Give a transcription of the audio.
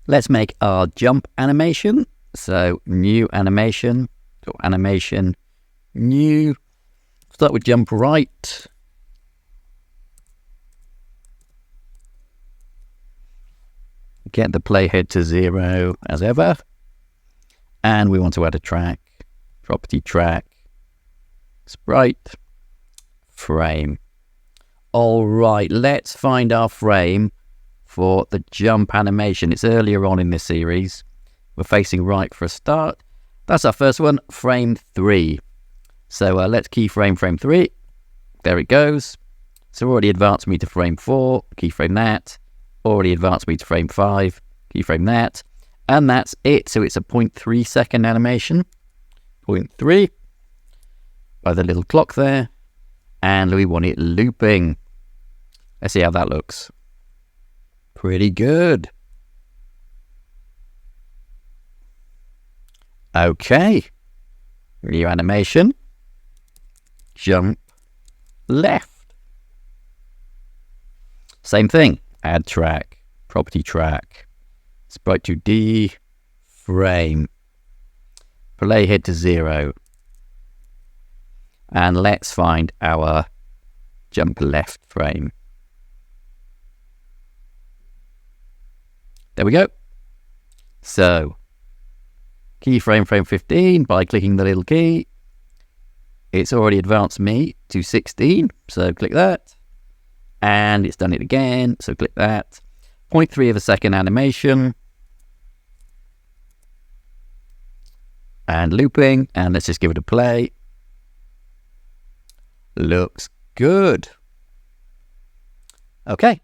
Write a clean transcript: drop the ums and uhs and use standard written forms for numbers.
Let's make our jump animation. So new animation, or animation, new. Start with jump right. Get the playhead to 0 as ever. And we want to add a track. Property track. Sprite. Frame. All right, let's find our frame for the jump animation. It's earlier on in this series. We're facing right for a start. That's our first one, frame 3. So let's keyframe frame 3. There it goes. So already advanced me to frame 4. Keyframe that. Already advanced me to frame 5. Keyframe that. And that's it. So it's a 0.3 second animation. 0.3 by the little clock there. And we want it looping. Let's see how that looks. Pretty good. Okay. New animation. Jump left. Same thing. Add track. Property track. Sprite to D. Frame. Playhead to 0. And let's find our jump left frame. There we go. So, keyframe frame 15 by clicking the little key. It's already advanced me to 16, so click that. And it's done it again, so click that. 0.3 of a second animation. And looping, and let's just give it a play. Looks good. Okay,